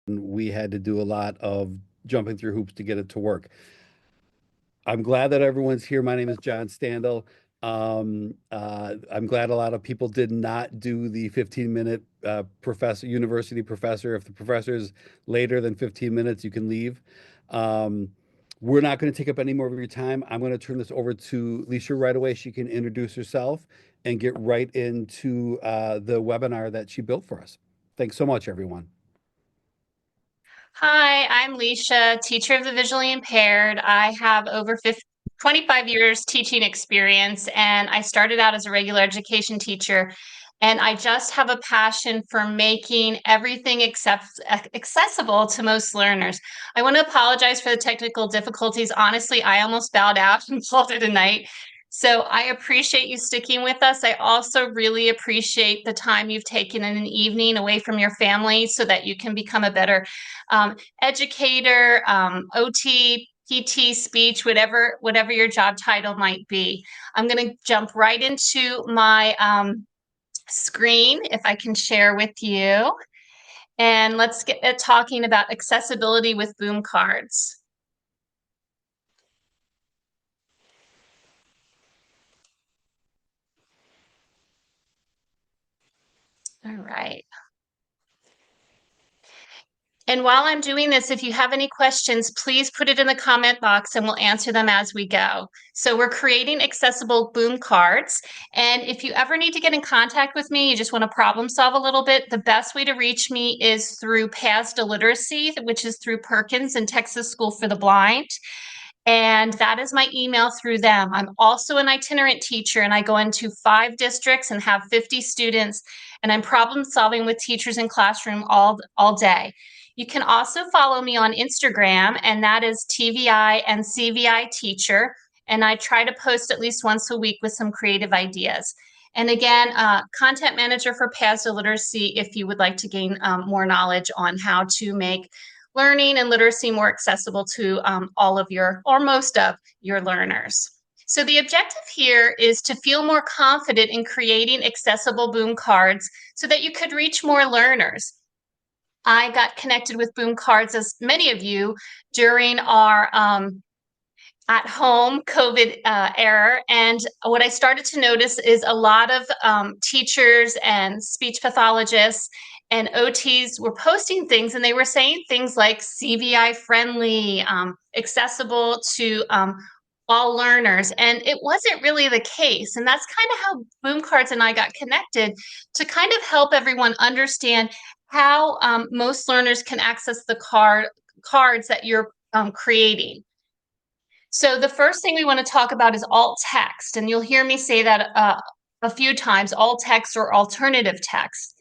we had to do a lot of jumping through hoops to get it to work. I'm glad that everyone's here. My name is John Standel. I'm glad a lot of people did not do the 15-minute professor, university professor. If the professor is later than 15 minutes, you can leave. Um, we're not going to take up any more of your time. I'm going to turn this over to Lisha right away. She can introduce herself and get right into the webinar that she built for us. Thanks so much, everyone. Hi, I'm Lisha, teacher of the visually impaired. I have over 25 years teaching experience, and I started out as a regular education teacher. And I just have a passion for making everything accessible to most learners. I want to apologize for the technical difficulties. Honestly, I almost bowed out and called it a night. So I appreciate you sticking with us. I also really appreciate the time you've taken in an evening away from your family so that you can become a better educator, OT, PT, speech, whatever your job title might be. I'm going to jump right into my screen if I can share with you. And let's get talking about accessibility with boom cards. All right. And while I'm doing this, if you have any questions, please put it in the comment box and we'll answer them as we go. So we're creating accessible boom cards. And if you ever need to get in contact with me, you just want to problem solve a little bit, the best way to reach me is through Paths to Literacy, which is through Perkins and Texas School for the Blind. And that is my email through them. I'm also an itinerant teacher, and I go into 5 districts and have 50 students, and I'm problem solving with teachers in classroom all day. You can also follow me on Instagram, and that is TVI and CVI Teacher. And I try to post at least once a week with some creative ideas. And again, content manager for Paths to Literacy if you would like to gain more knowledge on how to make learning and literacy more accessible to all of your, or most of your learners. So the objective here is to feel more confident in creating accessible boom cards so that you could reach more learners. I got connected with boom cards, as many of you, during our at home COVID era. And what I started to notice is a lot of teachers and speech pathologists and OTs were posting things, and they were saying things like CVI friendly, accessible to all learners. And it wasn't really the case. And that's kind of how Boom Cards and I got connected, to kind of help everyone understand how most learners can access the cards that you're creating. So the first thing we want to talk about is alt text, and you'll hear me say that a few times, alt text or alternative text.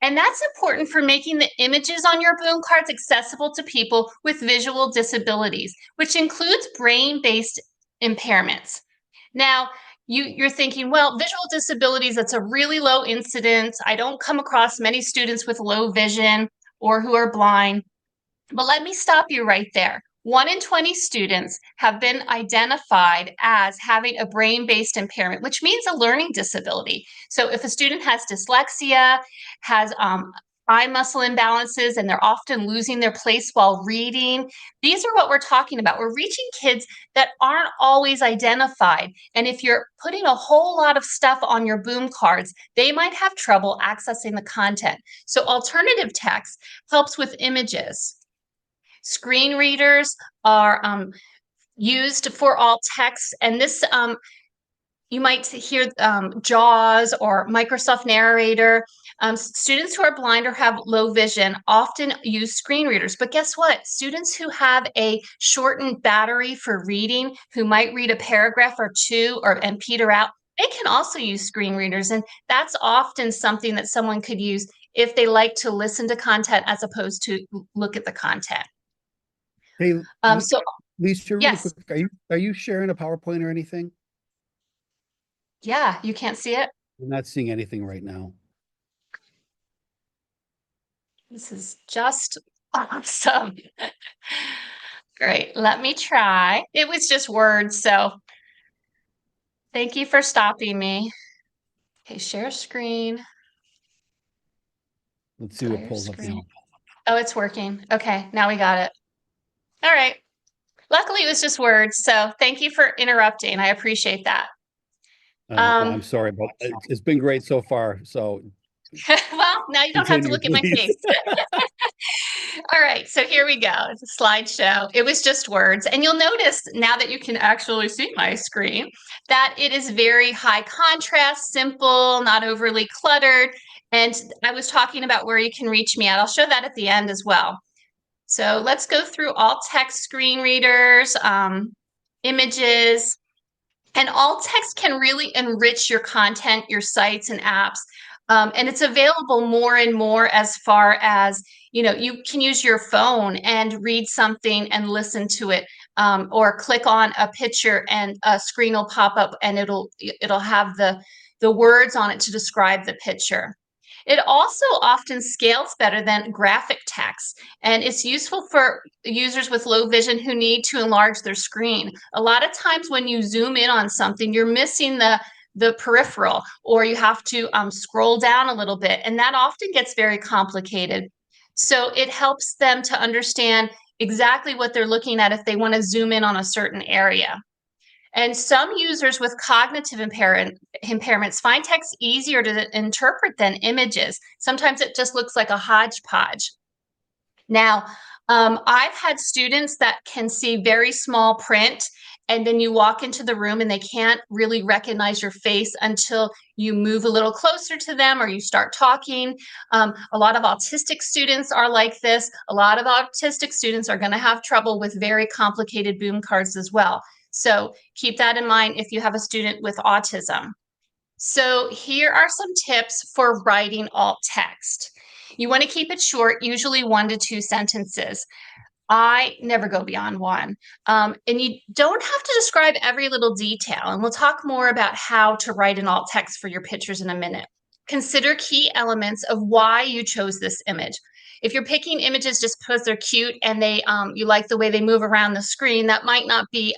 And that's important for making the images on your boom cards accessible to people with visual disabilities, which includes brain-based impairments. Now, you're thinking, well, visual disabilities, that's a really low incidence. I don't come across many students with low vision or who are blind. But let me stop you right there. 1 in 20 students have been identified as having a brain-based impairment, which means a learning disability. So if a student has dyslexia, has eye muscle imbalances, and they're often losing their place while reading, these are what we're talking about. We're reaching kids that aren't always identified. And if you're putting a whole lot of stuff on your boom cards, they might have trouble accessing the content. So alternative text helps with images. Screen readers are used for alt text, and this you might hear JAWS or Microsoft Narrator. Students who are blind or have low vision often use screen readers, but guess what? Students who have a shortened battery for reading, who might read a paragraph or two and peter out, they can also use screen readers, and that's often something that someone could use if they like to listen to content as opposed to look at the content. Hey, So Lisa, really yes, quick, are you sharing a PowerPoint or anything? yeah, you can't see it. I'm not seeing anything right now. This is just awesome. Great. Let me try. It was just words, so thank you for stopping me. Okay, share screen. Let's see what Entire pulls up screen. now. Oh, it's working. Okay, now we got it. All right. Luckily, it was just words. So thank you for interrupting. I appreciate that. Well, I'm Um, sorry, but it's been great so far. So well, now you don't have to continue, look at my please. face. All right, so here we go. It's a slideshow. It was just words. And you'll notice now that you can actually see my screen that it is very high contrast, simple, not overly cluttered. And I was talking about where you can reach me at. I'll show that at the end as well. So let's go through all text screen readers, images, and alt text can really enrich your content, your sites and apps. And it's available more and more as far as, you can use your phone and read something and listen to it, or click on a picture and a screen will pop up and it'll have the words on it to describe the picture. It also often scales better than graphic text, and it's useful for users with low vision who need to enlarge their screen. A lot of times when you zoom in on something, you're missing the peripheral, or you have to scroll down a little bit, and that often gets very complicated. So it helps them to understand exactly what they're looking at if they want to zoom in on a certain area. And some users with cognitive impairments find text easier to interpret than images. Sometimes it just looks like a hodgepodge. Now, I've had students that can see very small print, and then you walk into the room and they can't really recognize your face until you move a little closer to them or you start talking. A lot of autistic students are like this. A lot of autistic students are going to have trouble with very complicated boom cards as well. So keep that in mind if you have a student with autism. So here are some tips for writing alt text. You want to keep it short, usually 1 to 2 sentences. I never go beyond one. And you don't have to describe every little detail. And we'll talk more about how to write an alt text for your pictures in a minute. Consider key elements of why you chose this image. If you're picking images just because they're cute and you like the way they move around the screen, that might not be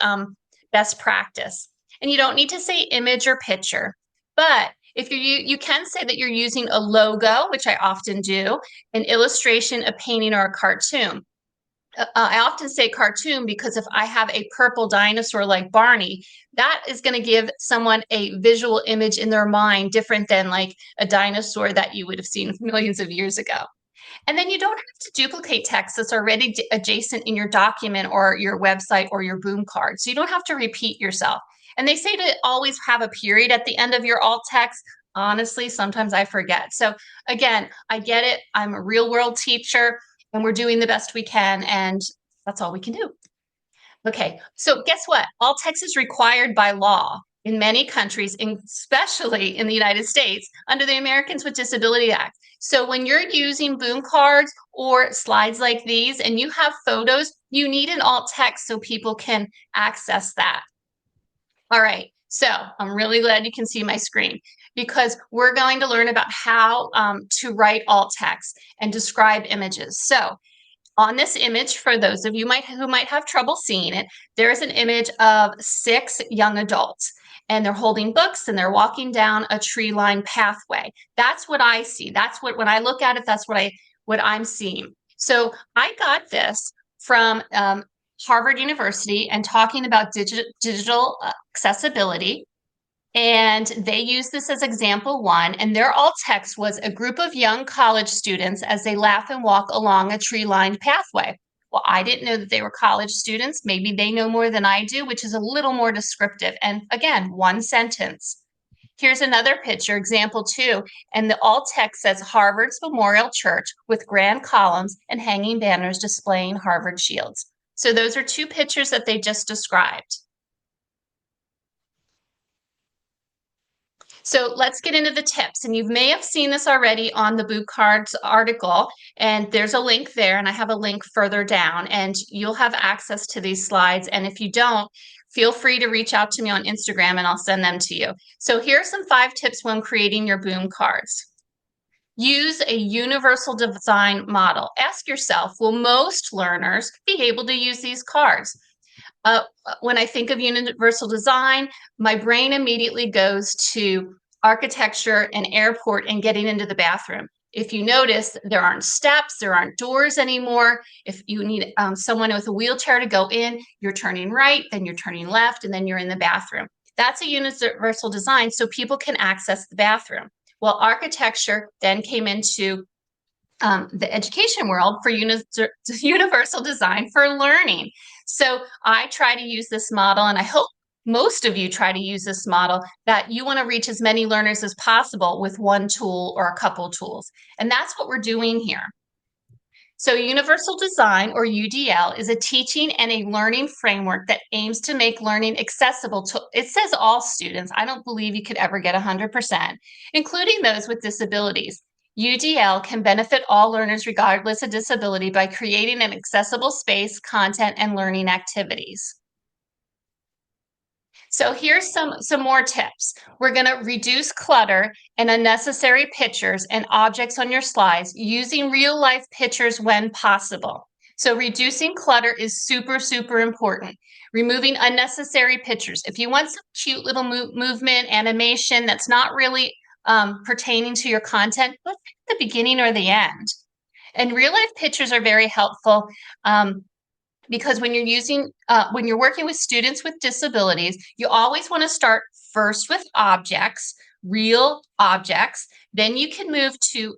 best practice. And you don't need to say image or picture, but if you can say that you're using a logo, which I often do, an illustration, a painting, or a cartoon. I often say cartoon because if I have a purple dinosaur like Barney, that is going to give someone a visual image in their mind different than like a dinosaur that you would have seen millions of years ago. And then you don't have to duplicate text that's already adjacent in your document or your website or your boom card. So you don't have to repeat yourself. And they say to always have a period at the end of your alt text. Honestly, sometimes I forget. So again, I get it. I'm a real world teacher and we're doing the best we can. And that's all we can do. Okay, so guess what? Alt text is required by law in many countries, especially in the United States, under the Americans with Disability Act. So when you're using boom cards or slides like these and you have photos, you need an alt text so people can access that. All right, so I'm really glad you can see my screen because we're going to learn about how to write alt text and describe images. So on this image, for those of you who might have trouble seeing it, there is an image of 6 young adults, and they're holding books and they're walking down a tree-lined pathway. That's what I see. That's what, when I look at it, that's what I'm seeing. So I got this from Harvard University and talking about digital accessibility. And they use this as example one, and their alt text was a group of young college students as they laugh and walk along a tree-lined pathway. Well, I didn't know that they were college students. Maybe they know more than I do, which is a little more descriptive. And again, 1 sentence. Here's another picture, example 2, and the alt text says Harvard's Memorial Church with grand columns and hanging banners displaying Harvard shields. So those are 2 pictures that they just described. So let's get into the tips. And you may have seen this already on the Boot Cards article, and there's a link there, and I have a link further down, and you'll have access to these slides. And if you don't, feel free to reach out to me on Instagram and I'll send them to you. So here are some 5 tips when creating your boom cards. Use a universal design model. Ask yourself, will most learners be able to use these cards? When I think of universal design, my brain immediately goes to architecture and airport and getting into the bathroom. If you notice, there aren't steps, there aren't doors anymore. If you need someone with a wheelchair to go in, you're turning right, then you're turning left, and then you're in the bathroom. That's a universal design so people can access the bathroom. Well, architecture then came into the education world for universal design for learning. So I try to use this model, and I hope most of you try to use this model, that you want to reach as many learners as possible with one tool or a couple tools. And that's what we're doing here. So universal design, or UDL, is a teaching and a learning framework that aims to make learning accessible to, it says all students. I don't believe you could ever get 100%, including those with disabilities. UDL can benefit all learners regardless of disability by creating an accessible space, content, and learning activities. So here's some more tips. We're going to reduce clutter and unnecessary pictures and objects on your slides using real life pictures when possible. So reducing clutter is super, super important. Removing unnecessary pictures. If you want some cute little movement, animation that's not really pertaining to your content, put it at the beginning or the end. And real life pictures are very helpful. Because when you're working with students with disabilities, you always want to start first with objects, real objects. Then you can move to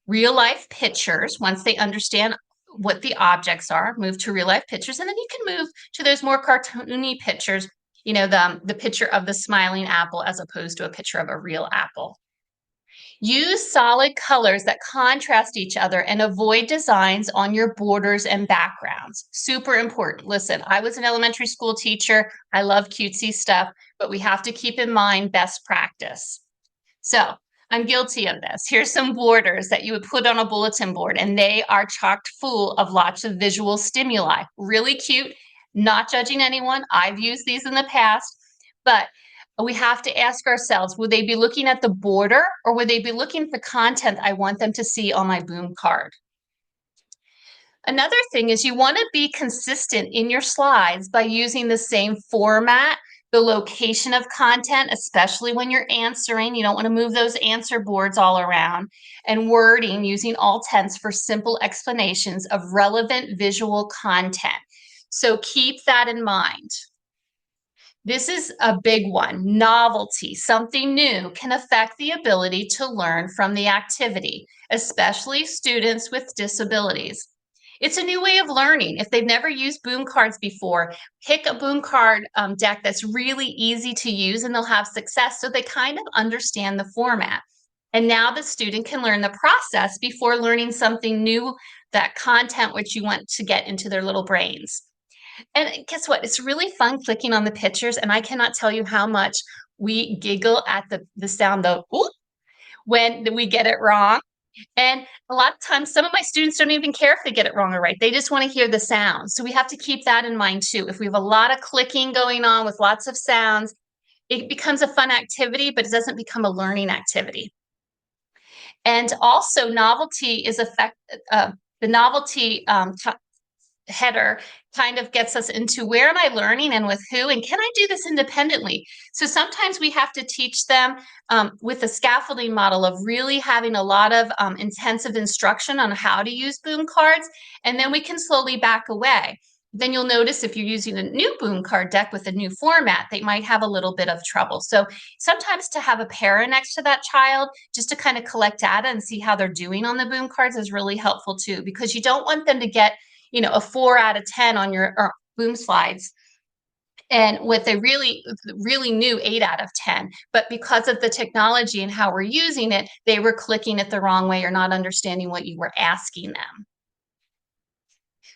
real life pictures once they understand what the objects are. Move to real life pictures, and then you can move to those more cartoony pictures. You know, the picture of the smiling apple as opposed to a picture of a real apple. Use solid colors that contrast each other and avoid designs on your borders and backgrounds. Super important. Listen, I was an elementary school teacher. I love cutesy stuff, but we have to keep in mind best practice. So I'm guilty of this. Here's some borders that you would put on a bulletin board, and they are chocked full of lots of visual stimuli. Really cute, not judging anyone. I've used these in the past, but we have to ask ourselves, would they be looking at the border or would they be looking at the content I want them to see on my boom card? Another thing is you want to be consistent in your slides by using the same format, the location of content, especially when you're answering. You don't want to move those answer boards all around, and wording using alt text for simple explanations of relevant visual content. So keep that in mind. This is a big one. Novelty, something new, can affect the ability to learn from the activity, especially students with disabilities. It's a new way of learning. If they've never used boom cards before, pick a boom card deck that's really easy to use and they'll have success, so they kind of understand the format. And now the student can learn the process before learning something new, that content which you want to get into their little brains. And guess what? It's really fun clicking on the pictures, and I cannot tell you how much we giggle at the sound of "ooh" when we get it wrong. And a lot of times, some of my students don't even care if they get it wrong or right. They just want to hear the sound. So we have to keep that in mind too. If we have a lot of clicking going on with lots of sounds, it becomes a fun activity, but it doesn't become a learning activity. And also, novelty is the novelty header kind of gets us into where am I learning and with who, and can I do this independently? So sometimes we have to teach them with the scaffolding model of really having a lot of intensive instruction on how to use boom cards, and then we can slowly back away. Then you'll notice if you're using a new boom card deck with a new format, they might have a little bit of trouble. So sometimes to have a para next to that child just to kind of collect data and see how they're doing on the boom cards is really helpful too, because you don't want them to get a 4 out of 10 on your boom slides, and with a really, really new 8 out of 10. But because of the technology and how we're using it, they were clicking it the wrong way or not understanding what you were asking them.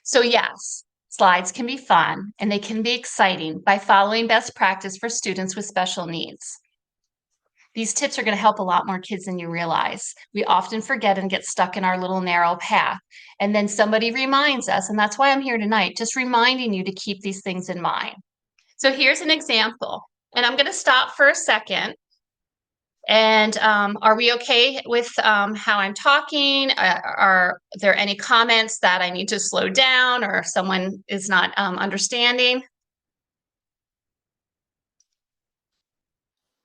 So yes, slides can be fun and they can be exciting by following best practice for students with special needs. These tips are going to help a lot more kids than you realize. We often forget and get stuck in our little narrow path. And then somebody reminds us, and that's why I'm here tonight, just reminding you to keep these things in mind. So here's an example, and I'm going to stop for a second. And are we okay with how I'm talking? Are there any comments that I need to slow down or someone is not understanding?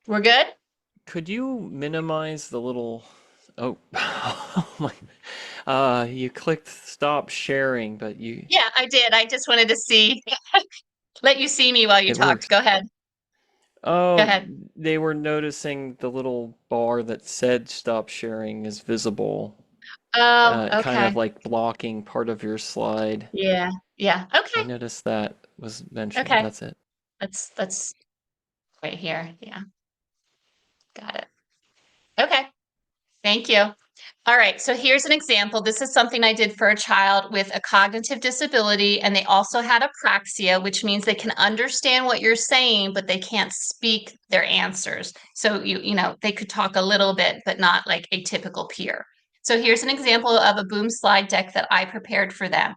We're good? Could you minimize the little Oh, oh my. You clicked stop sharing, but Yeah, I did. I just wanted to see, let you see me while you it talked. worked. Go ahead. Go Oh, ahead. they were noticing the little bar that said stop sharing is visible, Oh, kind okay. of like blocking part of your slide. Yeah. Yeah. I Okay. noticed that was mentioned. Okay. That's it. That's right here. Yeah. Got it. Okay. Thank you. All right, so here's an example. This is something I did for a child with a cognitive disability, and they also had apraxia, which means they can understand what you're saying, but they can't speak their answers. So they could talk a little bit, but not like a typical peer. So here's an example of a boom slide deck that I prepared for them.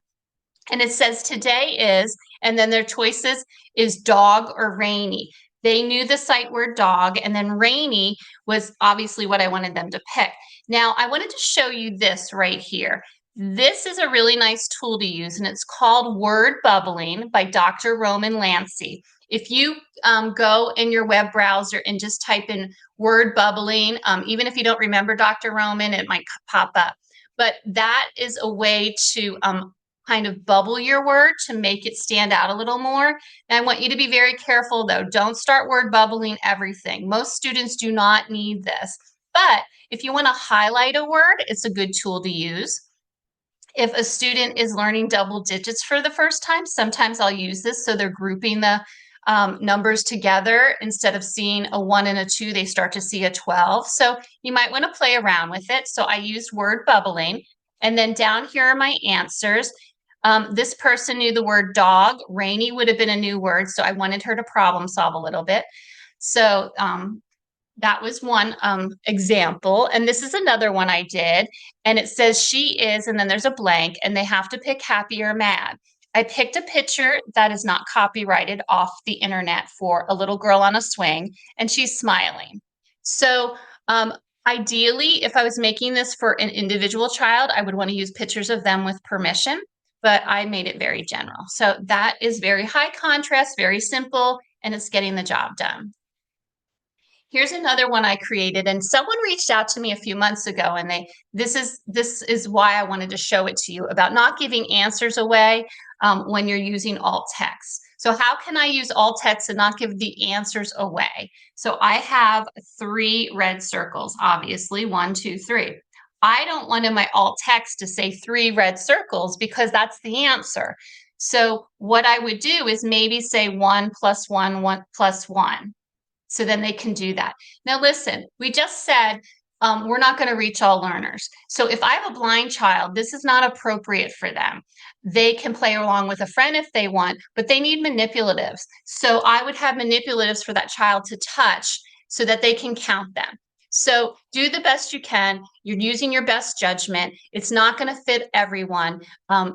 And it says today is, and then their choices is dog or rainy. They knew the sight word dog, and then rainy was obviously what I wanted them to pick. Now, I wanted to show you this right here. This is a really nice tool to use, and it's called Word Bubbling by Dr. Roman Lancy. If you go in your web browser and just type in Word Bubbling, even if you don't remember Dr. Roman, it might pop up. But that is a way to kind of bubble your word to make it stand out a little more. And I want you to be very careful though. Don't start word bubbling everything. Most students do not need this. But if you want to highlight a word, it's a good tool to use. If a student is learning double digits for the first time, sometimes I'll use this so they're grouping the numbers together. Instead of seeing a 1 and a 2, they start to see a 12. So you might want to play around with it. So I used word bubbling. And then down here are my answers. This person knew the word dog. Rainy would have been a new word, so I wanted her to problem solve a little bit. So that was one example. And this is another one I did. And it says she is, and then there's a blank, and they have to pick happy or mad. I picked a picture that is not copyrighted off the internet for a little girl on a swing, and she's smiling. So ideally, if I was making this for an individual child, I would want to use pictures of them with permission, but I made it very general. So that is very high contrast, very simple, and it's getting the job done. Here's another one I created, and someone reached out to me a few months ago, and this is why I wanted to show it to you about not giving answers away when you're using alt text. So how can I use alt text and not give the answers away? So I have 3 red circles, obviously, 1, 2, 3. I don't want in my alt text to say 3 red circles because that's the answer. So what I would do is maybe say 1 plus 1, 1 plus 1. So then they can do that. Now, listen, we just said we're not going to reach all learners. So if I have a blind child, this is not appropriate for them. They can play along with a friend if they want, but they need manipulatives. So I would have manipulatives for that child to touch so that they can count them. So do the best you can. You're using your best judgment. It's not going to fit everyone.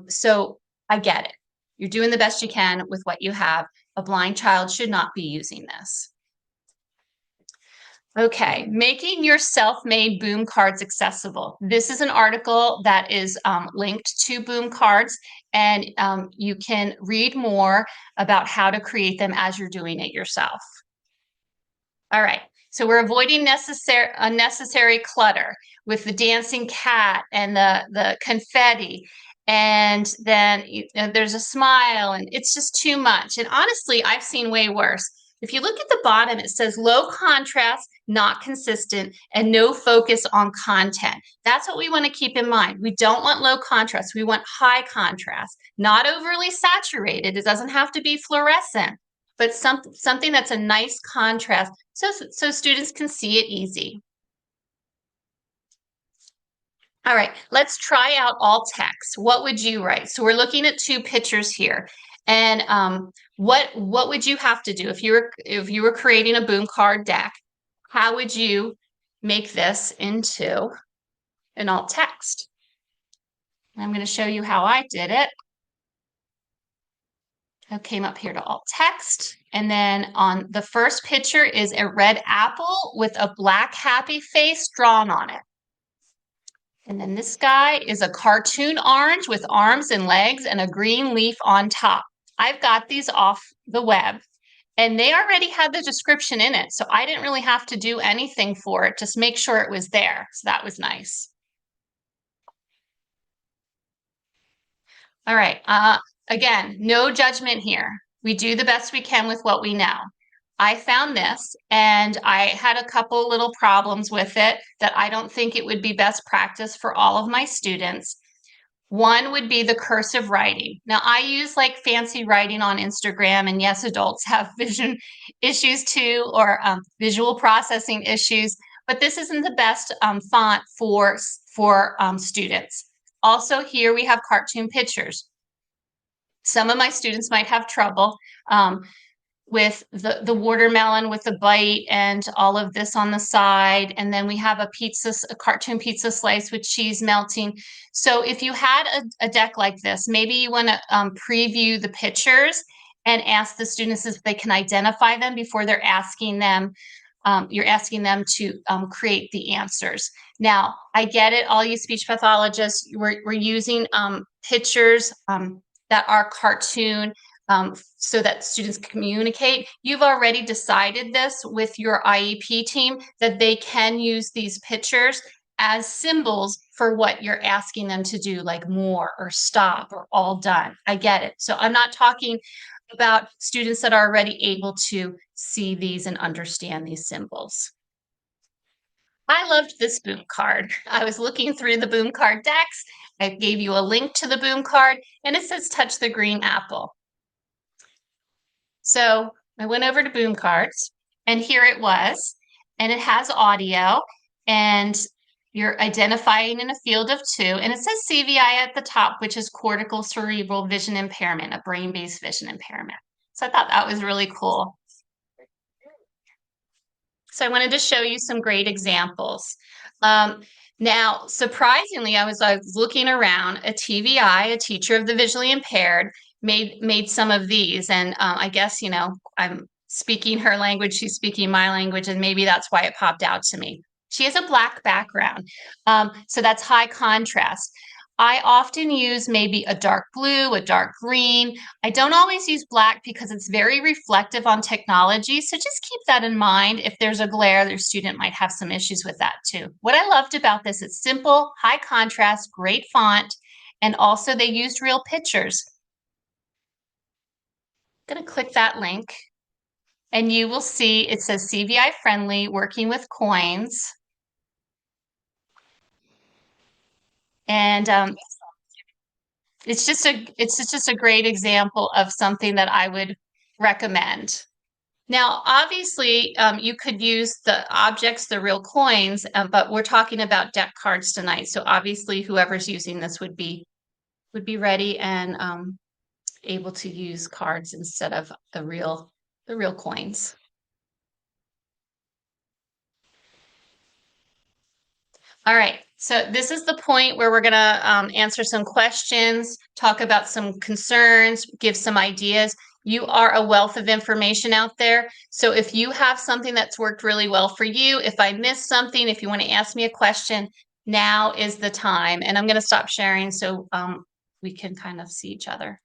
So I get it. You're doing the best you can with what you have. A blind child should not be using this. Okay, making your self-made boom cards accessible. This is an article that is linked to boom cards, and you can read more about how to create them as you're doing it yourself. All right, so we're avoiding unnecessary clutter with the dancing cat and the confetti, and then there's a smile, and it's just too much. And honestly, I've seen way worse. If you look at the bottom, it says low contrast, not consistent, and no focus on content. That's what we want to keep in mind. We don't want low contrast. We want high contrast, not overly saturated. It doesn't have to be fluorescent, but something that's a nice contrast so students can see it easy. All right, let's try out alt text. What would you write? So we're looking at 2 pictures here. And what would you have to do if you were creating a boom card deck? How would you make this into an alt text? I'm going to show you how I did it. I came up here to alt text, and then on the first picture is a red apple with a black happy face drawn on it. And then this guy is a cartoon orange with arms and legs and a green leaf on top. I've got these off the web. And they already had the description in it. So I didn't really have to do anything for it, just make sure it was there. So that was nice. All right. Again, no judgment here. We do the best we can with what we know. I found this and I had a couple little problems with it that I don't think it would be best practice for all of my students. One would be the cursive writing. Now, I use like fancy writing on Instagram, and yes, adults have vision issues too, or visual processing issues, but this isn't the best font for students. Also, here we have cartoon pictures. Some of my students might have trouble with the watermelon with the bite and all of this on the side. And then we have a cartoon pizza slice with cheese melting. So if you had a deck like this, maybe you want to preview the pictures and ask the students if they can identify them before they're asking them. You're asking them to create the answers. Now, I get it, all you speech pathologists, we're using pictures that are cartoon so that students communicate. You've already decided this with your IEP team that they can use these pictures as symbols for what you're asking them to do, like more or stop or all done. I get it. So I'm not talking about students that are already able to see these and understand these symbols. I loved this boom card. I was looking through the boom card decks. I gave you a link to the boom card and it says touch the green apple. So I went over to boom cards and here it was, and it has audio and you're identifying in a field of 2, and it says CVI at the top, which is cortical cerebral vision impairment, a brain-based vision impairment. So I thought that was really cool. So I wanted to show you some great examples. Now, surprisingly, I was looking around, a TVI, a teacher of the visually impaired, made some of these. And I guess, you know, I'm speaking her language, she's speaking my language, and maybe that's why it popped out to me. She has a black background, so that's high contrast. I often use maybe a dark blue, a dark green. I don't always use black because it's very reflective on technology. So just keep that in mind. If there's a glare, their student might have some issues with that too. What I loved about this, it's simple, high contrast, great font, and also they used real pictures. I'm going to click that link and you will see it says CVI friendly, working with coins. And it's just a great example of something that I would recommend. Now, obviously, you could use the objects, the real coins, but we're talking about deck cards tonight. So obviously, whoever's using this would be ready and able to use cards instead of the real coins. All right, so this is the point where we're going to answer some questions, talk about some concerns, give some ideas. You are a wealth of information out there. So if you have something that's worked really well for you, if I missed something, if you want to ask me a question, now is the time. And I'm going to stop sharing so we can kind of see each other.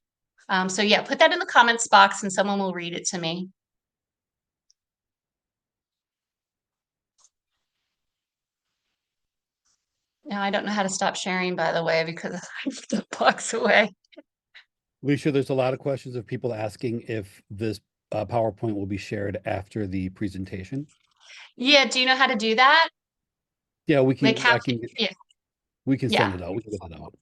So yeah, put that in the comments box and someone will read it to me. Now I don't know how to stop sharing, by the way, because I'm the box away. Lisha, there's a lot of questions of people asking if this PowerPoint will be shared after the presentation. Yeah, do you know how to do that? Yeah, we can. Like how? Yeah, We can yeah, send it out. We can get it out.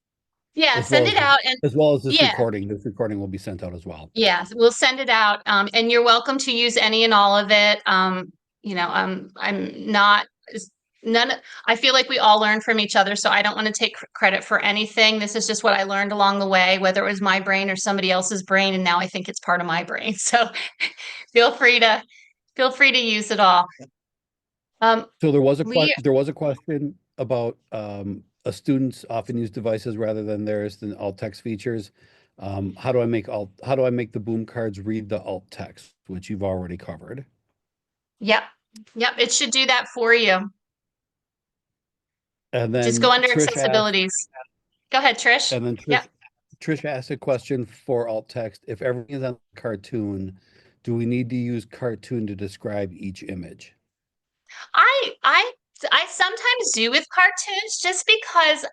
yeah. As Send well it as out, and as well as this yeah, recording. This recording will be sent out as well. yeah. We'll send it out, and you're welcome to use any and all of it. You know, I'm not none. I feel like we all learn from each other, so I don't want to take credit for anything. This is just what I learned along the way, whether it was my brain or somebody else's brain, and now I think it's part of my brain. So feel free to use it all. So there was a We question about students often use devices rather than theirs than alt text features. How do I make the boom cards read the alt text, which you've already covered? Yep, it should do that for you. And Just then go under Trish asked, accessibilities. Go ahead, Trish. and then Yep. Trish asked a question for alt text. If everything is on cartoon, Do we need to use cartoon to describe each image? I I I sometimes do with cartoons just because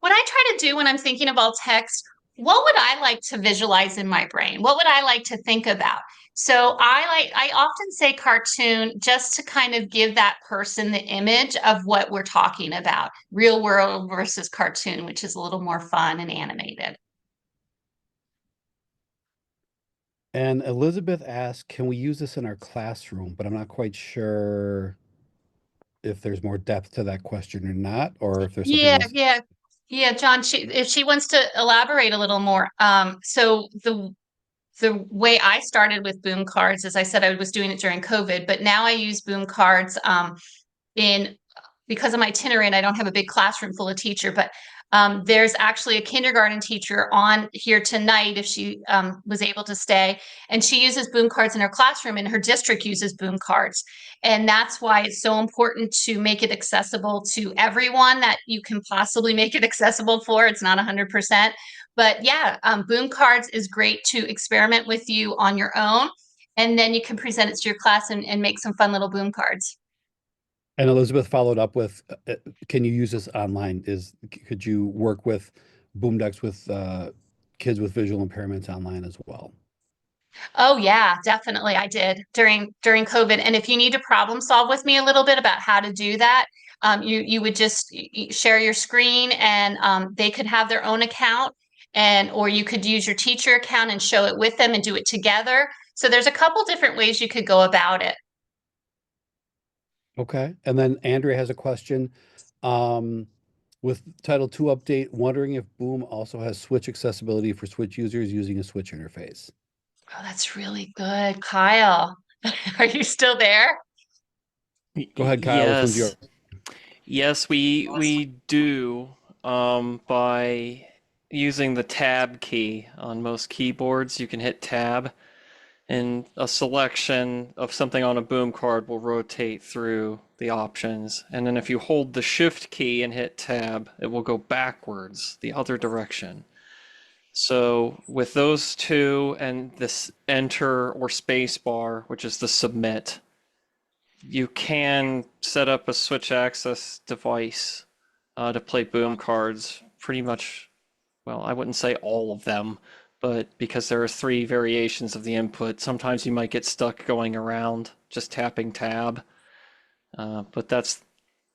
what I try to do when I'm thinking of alt text, what would I like to visualize in my brain? What would I like to think about? So I often say cartoon just to kind of give that person the image of what we're talking about. Real world versus cartoon, which is a little more fun and animated. And Elizabeth asked, can we use this in our classroom? But I'm not quite sure if there's more depth to that question or not, or if there's something Yeah, else. yeah. Yeah, John, if she wants to elaborate a little more. So the way I started with boom cards, as I said, I was doing it during COVID, but now I use boom cards in because of my itinerant. I don't have a big classroom full of teacher, but there's actually a kindergarten teacher on here tonight if she was able to stay, and she uses boom cards in her classroom, and her district uses boom cards, and that's why it's so important to make it accessible to everyone that you can possibly make it accessible for. It's not 100%, but yeah, boom cards is great to experiment with you on your own, and then you can present it to your class and make some fun little boom cards. And Elizabeth followed up with, can you use this online? Could you work with boom decks with kids with visual impairments online as well? Oh yeah, definitely. I did during COVID. And if you need to problem solve with me a little bit about how to do that, you would just share your screen, and they could have their own account, and or you could use your teacher account and show it with them and do it together. So there's a couple different ways you could go about it. Okay. And then Andrea has a question. Um, with Title II update, wondering if Boom also has Switch accessibility for Switch users using a Switch interface. Oh, that's really good, Kyle. Are you still there? Go ahead, Kyle. This one's yours. Yes. Yes, we do by using the tab key on most keyboards. You can hit tab and a selection of something on a boom card will rotate through the options. And then if you hold the shift key and hit tab, it will go backwards the other direction. So with those two and this enter or space bar, which is the submit, you can set up a switch access device to play boom cards pretty much, well, I wouldn't say all of them, but because there are three variations of the input, sometimes you might get stuck going around just tapping tab. But that's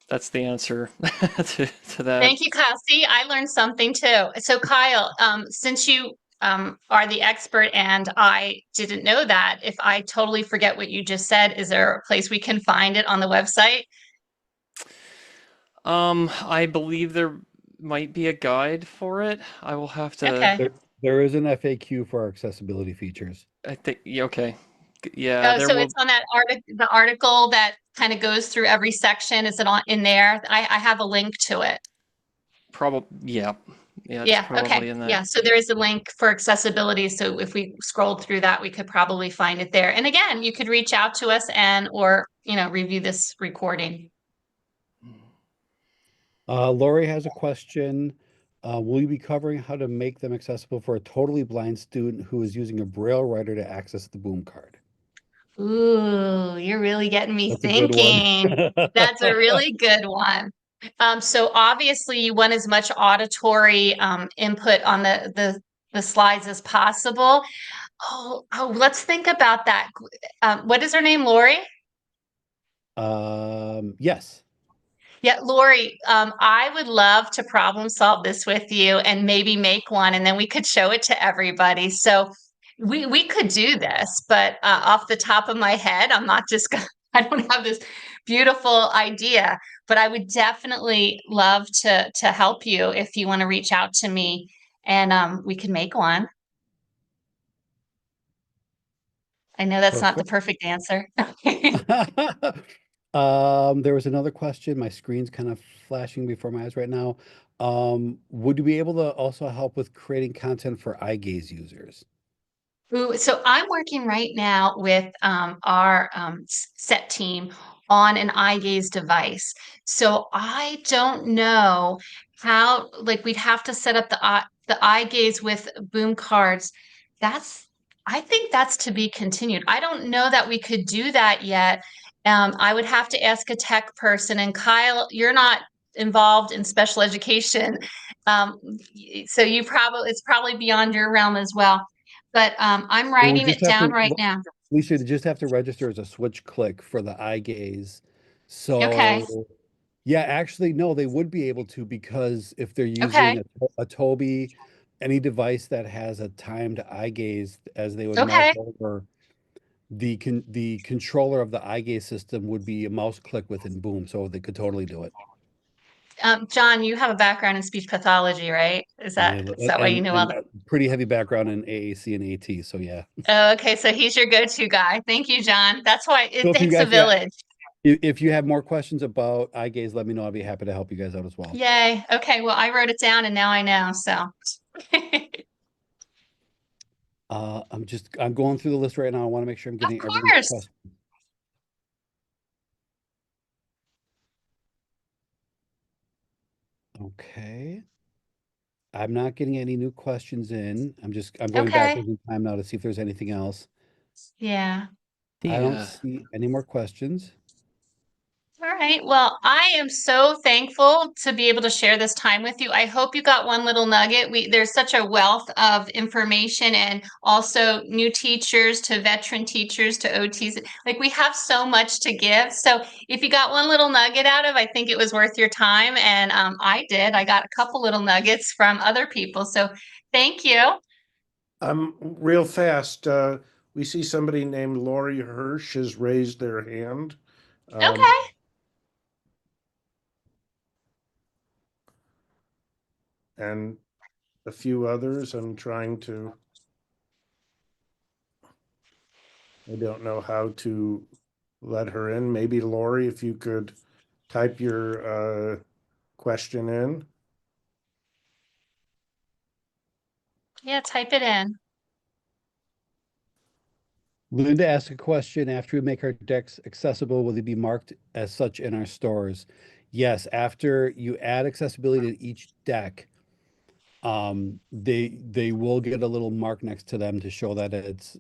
the answer to that. Thank you, Kyle. See, I learned something too. So, Kyle, since you are the expert and I didn't know that, if I totally forget what you just said, is there a place we can find it on the website? I believe there might be a guide for it. I will have to. Okay. There is an FAQ for our accessibility features. I think yeah, okay. Yeah, Oh, there so will it's on that the article that kind of goes through every section. Is it on in there? I have a link to it. probably yeah. Yeah, it's Yeah, okay. probably in that. Yeah, so there is a link for accessibility. So if we scrolled through that, we could probably find it there. And again, you could reach out to us and or, review this recording. Lori has a question. Will you be covering how to make them accessible for a totally blind student who is using a Braille writer to access the boom card? Ooh, you're really getting me That's a good one. thinking. That's a really good one. So obviously you want as much auditory input on the slides as possible. Let's think about that. What is her name, Lori? Yes. Yeah, Lori, I would love to problem solve this with you and maybe make one, and then we could show it to everybody. So we could do this, but off the top of my head, I'm not just gonna, I don't have this beautiful idea, but I would definitely love to help you if you want to reach out to me and we can make one. I know that's not the Perfect. perfect answer. There was another question. My screen's kind of flashing before my eyes right now. Would you be able to also help with creating content for eye gaze users? Ooh, so I'm working right now with our set team on an eye gaze device. So I don't know like we'd have to set up the eye gaze with boom cards. That's I think that's to be continued. I don't know that we could do that yet. I would have to ask a tech person. And Kyle, you're not involved in special education, so it's probably beyond your realm as well. But I'm Well, we writing just it have down to, right now. we should just have to register as a switch click for the eye gaze. Okay. So, yeah, actually, no, they would be able to because if they're using Okay. a Tobii, any device that has a timed eye gaze, as they would mouse Okay. over, the controller of the eye gaze system would be a mouse click within Boom, so they could totally do it. John, you have a background in speech pathology, right? Is Yeah, that why you know all and that? a pretty heavy background in AAC and AT, so yeah. Oh, okay, so he's your go-to guy. Thank you, John. That's why So it if you takes a guys, yeah, village. if you have more questions about eye gaze, let me know. I'd be happy to help you guys out as well. Yay. Okay, well, I wrote it down and now I know. So, I'm going through the list right now. I want to make sure I'm of getting everyone's course. question. Okay. I'm not getting any new questions in. I'm going Okay. backwards in time now to see if there's anything else. Yeah. I don't Yeah. see any more questions. All right. Well, I am so thankful to be able to share this time with you. I hope you got one little nugget. There's such a wealth of information and also new teachers to veteran teachers to OTs. Like we have so much to give. So if you got one little nugget out of, I think it was worth your time. And I did. I got a couple little nuggets from other people. So thank you. Real fast, we see somebody named Lori Hirsch has raised their hand. Um, Okay. and a few others. I don't know how to let her in. Maybe Lori, if you could type your question in. Yeah, type it in. Linda asked a question, after we make our decks accessible, will they be marked as such in our stores? Yes, after you add accessibility to each deck, they will get a little mark next to them to show that it's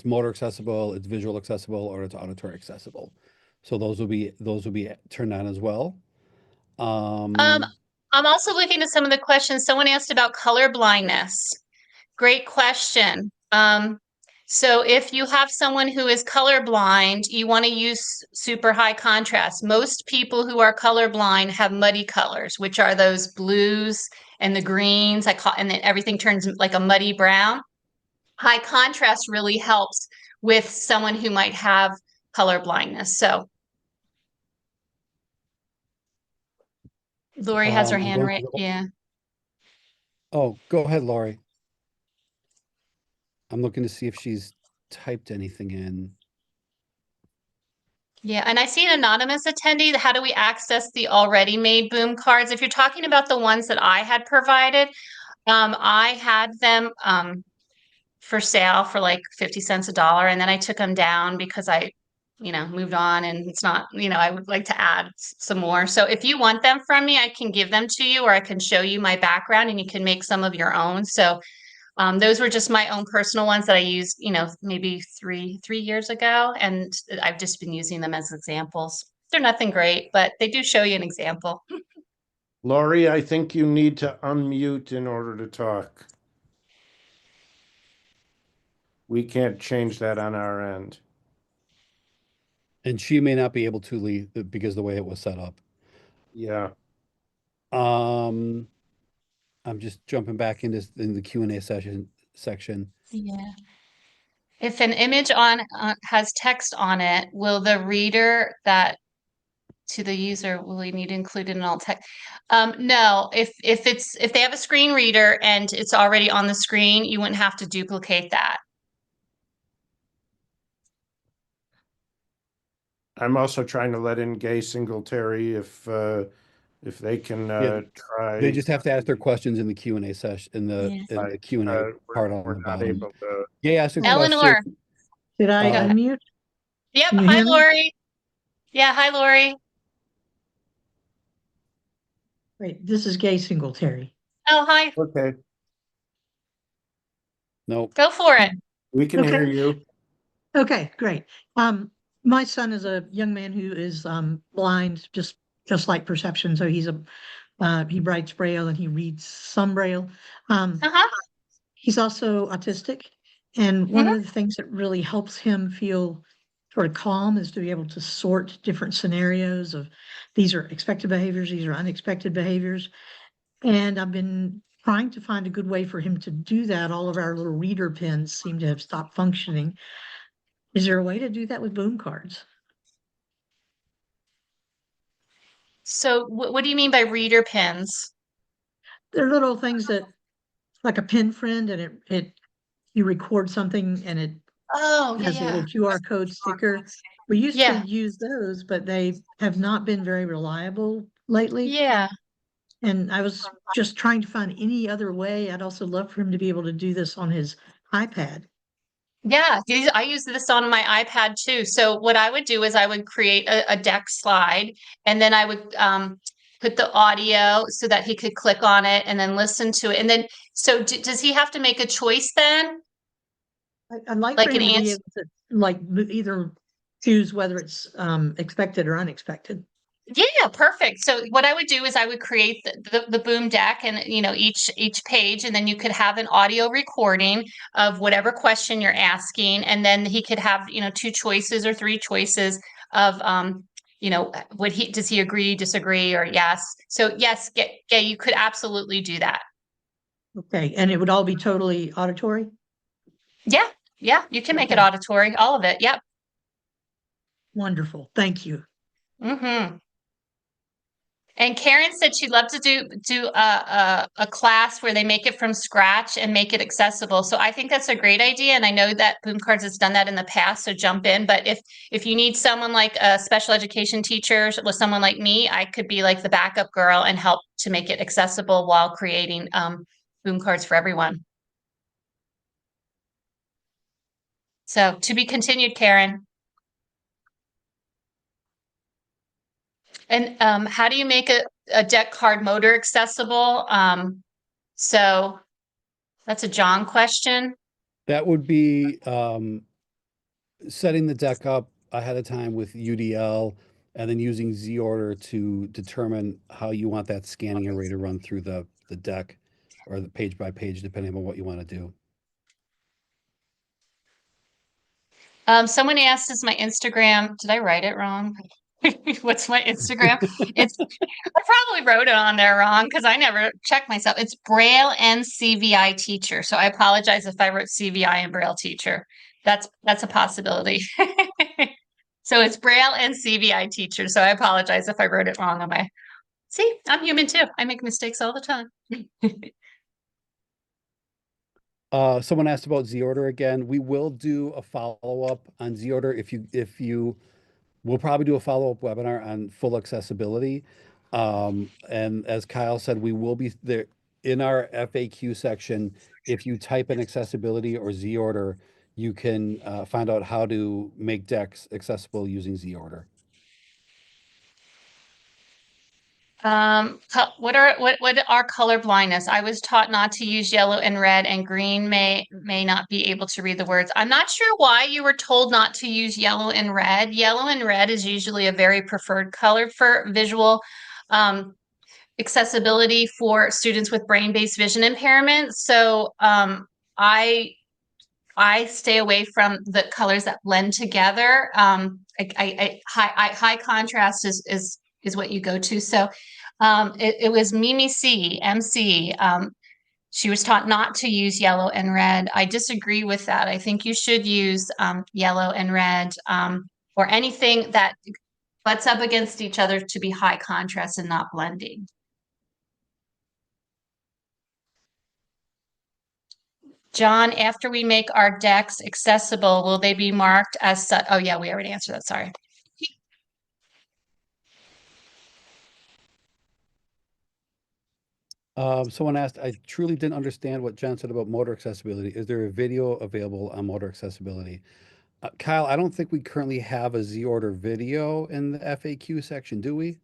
motor accessible, it's visual accessible, or it's auditory accessible. So those will be turned on as well. Um, Um, I'm also looking at some of the questions. Someone asked about color blindness. Great question. So if you have someone who is colorblind, you want to use super high contrast. Most people who are colorblind have muddy colors, which are those blues and the greens. And then everything turns like a muddy brown. High contrast really helps with someone who might have color blindness. So Lori has her I'm hand going right. through Yeah. oh, go ahead, Lori. I'm looking to see if she's typed anything in. Yeah, and I see an anonymous attendee. How do we access the already made boom cards? If you're talking about the ones that I had provided, I had them for sale for like 50 cents a dollar, and then I took them down because I moved on and it's not, I would like to add some more. So if you want them from me, I can give them to you or I can show you my background and you can make some of your own. So those were just my own personal ones that I used, maybe three years ago, and I've just been using them as examples. They're nothing great, but they do show you an example. Lori, I think you need to unmute in order to talk. We can't change that on our end. And she may not be able to leave because the way it was set up. Yeah. Um, I'm just jumping back in the Q&A section. Yeah. If an image on has text on it, will the reader that to the user will we need to include it in all text? No, if they have a screen reader and it's already on the screen, you wouldn't have to duplicate that. I'm also trying to let in Gay Singletary if they can Yeah, they try. just have to ask their questions in the Q&A session Yeah. in the Q&A part on We're the not bottom. able to. Yeah, ask a question. Eleanor, Did I go Uh, ahead. unmute? Yep. Can you Hi, hear me? Lori. Yeah. Hi, Lori. Great. This is Gay Singletary. Oh, hi. Okay. Nope. Go for it. We can hear you. Okay, great. My son is a young man who is blind, just like perception. So he writes Braille and he reads some Braille. Uh-huh. He's also autistic, and one Mhm. of the things that really helps him feel sort of calm is to be able to sort different scenarios of these are expected behaviors, these are unexpected behaviors. And I've been trying to find a good way for him to do that. All of our little reader pens seem to have stopped functioning. Is there a way to do that with boom cards? So what do you mean by reader pins? They're little things that, like a pen friend, and you record something and it Oh, yeah, has a little yeah. QR code sticker. We used to Yeah, use those, but they have not been very reliable lately. yeah. And I was just trying to find any other way. I'd also love for him to be able to do this on his iPad. Yeah, I use this on my iPad too. So what I would do is I would create a deck slide, and then I would put the audio so that he could click on it and then listen to it. And then, so does he have to make a choice then? I'd like for Like an him to be answer? able to either choose whether it's expected or unexpected. Yeah, perfect. So what I would do is I would create the boom deck, and each page, and then you could have an audio recording of whatever question you're asking, and then he could have two choices or three choices of does he agree, disagree, or yes. So yes, yeah, you could absolutely do that. Okay, and it would all be totally auditory? Yeah, yeah, you can make it Okay. auditory, all of it. Yep. Wonderful. Thank you. Mm-hmm. And Karen said she'd love to do a class where they make it from scratch and make it accessible. So I think that's a great idea, and I know that Boom Cards has done that in the past. So jump in. But if you need someone like a special education teacher with someone like me, I could be like the backup girl and help to make it accessible while creating Boom Cards for everyone. So to be continued, Karen. And how do you make a deck card motor accessible? So that's a John question. That would be setting the deck up ahead of time with UDL and then using Z order to determine how you want that scanning array to run through the deck or the page by page, depending on what you want to do. Someone asked, is my Instagram, did I write it wrong? What's my Instagram? I probably wrote it on there wrong because I never checked myself. It's Braille and CVI teacher. So I apologize if I wrote CVI and Braille teacher. That's a possibility. So it's Braille and CVI teacher. So I apologize if I wrote it wrong on my. See, I'm human too. I make mistakes all the time. Someone asked about Z order again. We will do a follow-up on Z order we'll probably do a follow-up webinar on full accessibility. And as Kyle said, we will be there in our FAQ section. If you type in accessibility or Z order, you can find out how to make decks accessible using Z order. What are color blindness? I was taught not to use yellow and red, and green may not be able to read the words. I'm not sure why you were told not to use yellow and red. Yellow and red is usually a very preferred color for visual accessibility for students with brain-based vision impairment. So I stay away from the colors that blend together. High contrast is what you go to. So it was Mimi C, MC. She was taught not to use yellow and red. I disagree with that. I think you should use yellow and red or anything that butts up against each other to be high contrast and not blending. John, after we make our decks accessible, will they be marked as such? Oh yeah, we already answered that, sorry. Someone asked, I truly didn't understand what Jen said about motor accessibility. Is there a video available on motor accessibility? Kyle, I don't think we currently have a Z order video in the FAQ section, do we?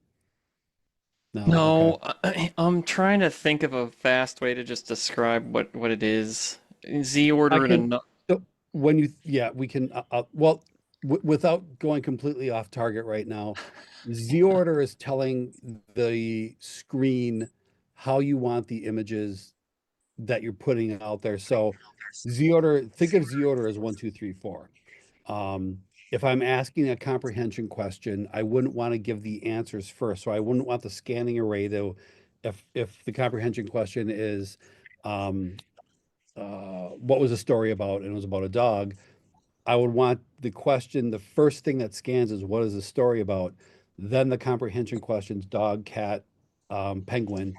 No. Okay. No, I'm trying to think of a fast way to just describe what it is. Z I order can, and so when you, yeah, we can, well, without going completely off target right now, Z order is telling the screen how you want the images that you're putting out there. So Z order, think of Z order as 1, 2, 3, 4. If I'm asking a comprehension question, I wouldn't want to give the answers first. So I wouldn't want the scanning array to, if the comprehension question is, um, what was the story about? And it was about a dog. I would want the question, the first thing that scans is what is the story about? Then the comprehension questions, dog, cat, penguin,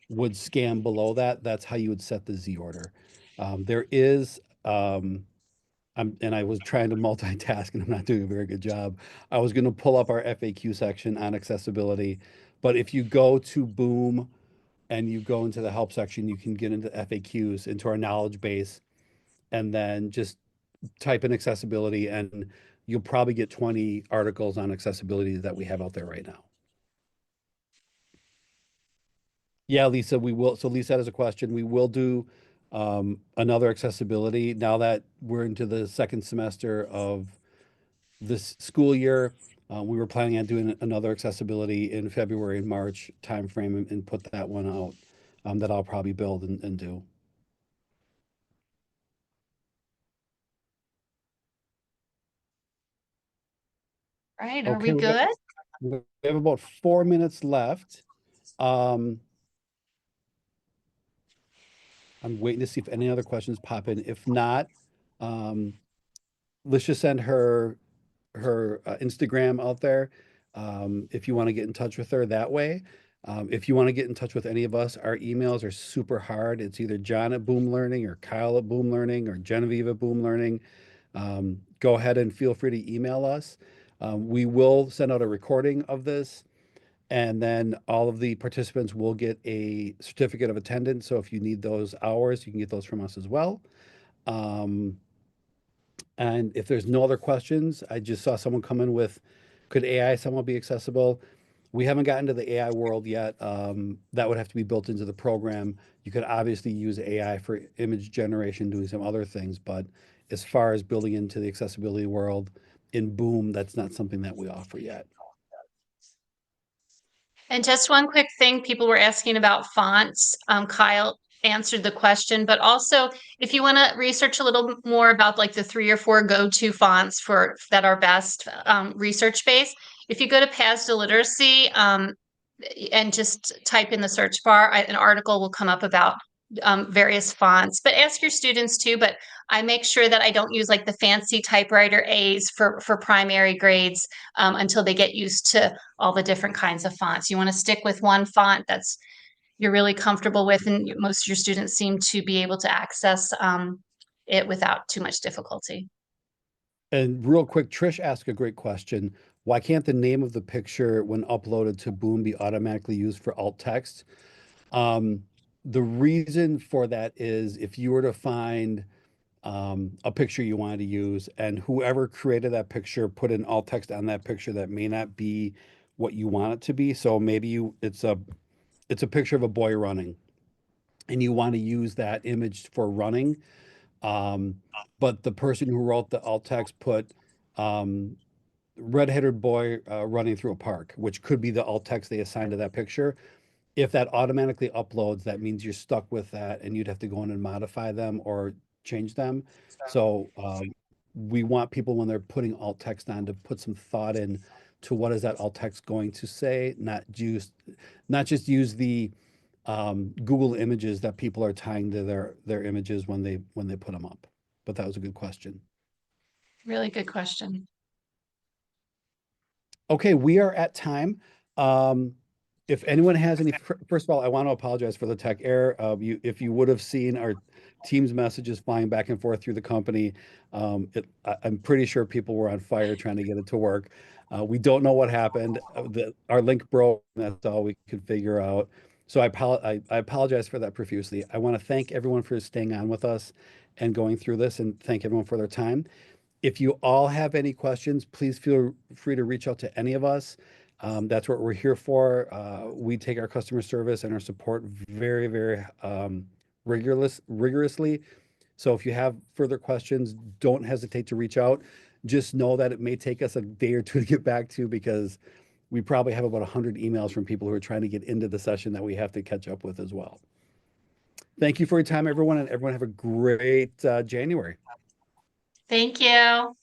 would scan below that. That's how you would set the Z order. There is, and I was trying to multitask and I'm not doing a very good job. I was going to pull up our FAQ section on accessibility, but if you go to Boom and you go into the help section, you can get into FAQs, into our knowledge base, and then just type in accessibility and you'll probably get 20 articles on accessibility that we have out there right now. Yeah, Lisa, we will. So Lisa has a question. We will do another accessibility now that we're into the second semester of this school year. We were planning on doing another accessibility in February and March timeframe and put that one out that I'll probably build and do. Right, are Okay, we good? we have about 4 minutes left. Um, I'm waiting to see if any other questions pop in. If not, um, let's just send her Instagram out there. If you want to get in touch with her that way. If you want to get in touch with any of us, our emails are super hard. It's either John at Boom Learning or Kyle at Boom Learning or Genevieve at Boom Learning. Go ahead and feel free to email us. We will send out a recording of this, and then all of the participants will get a certificate of attendance. So if you need those hours, you can get those from us as well. Um, and if there's no other questions, I just saw someone come in with, could AI somehow be accessible? We haven't gotten to the AI world yet. That would have to be built into the program. You could obviously use AI for image generation, doing some other things, but as far as building into the accessibility world in Boom, that's not something that we offer yet. And just one quick thing, people were asking about fonts. Kyle answered the question, but also if you want to research a little more about like the 3 or 4 go-to fonts for that are best research based, if you go to PASDA Literacy and just type in the search bar, an article will come up about various fonts. But ask your students too. But I make sure that I don't use like the fancy typewriter A's for primary grades until they get used to all the different kinds of fonts. You want to stick with one font that's you're really comfortable with, and most of your students seem to be able to access it without too much difficulty. And real quick, Trish asked a great question. Why can't the name of the picture when uploaded to Boom be automatically used for alt text? The reason for that is if you were to find a picture you wanted to use and whoever created that picture put in alt text on that picture that may not be what you want it to be. So maybe it's a picture of a boy running and you want to use that image for running. But the person who wrote the alt text put um, red-headed boy running through a park, which could be the alt text they assigned to that picture. If that automatically uploads, that means you're stuck with that and you'd have to go in and modify them or change them. So we want people when they're putting alt text on to put some thought in to what is that alt text going to say, not just use the Google images that people are tying to their images when they put them up. But that was a good question. Really good question. Okay, we are at time. If anyone has any, first of all, I want to apologize for the tech error. If you would have seen our Teams messages flying back and forth through the company, I'm pretty sure people were on fire trying to get it to work. We don't know what happened. Our link broke. That's all we could figure out. So I apologize for that profusely. I want to thank everyone for staying on with us and going through this, and thank everyone for their time. If you all have any questions, please feel free to reach out to any of us. That's what we're here for. We take our customer service and our support very, very rigorously. So if you have further questions, don't hesitate to reach out. Just know that it may take us a day or two to get back to, because we probably have about 100 emails from people who are trying to get into the session that we have to catch up with as well. Thank you for your time, everyone, and everyone have a great January. Thank you.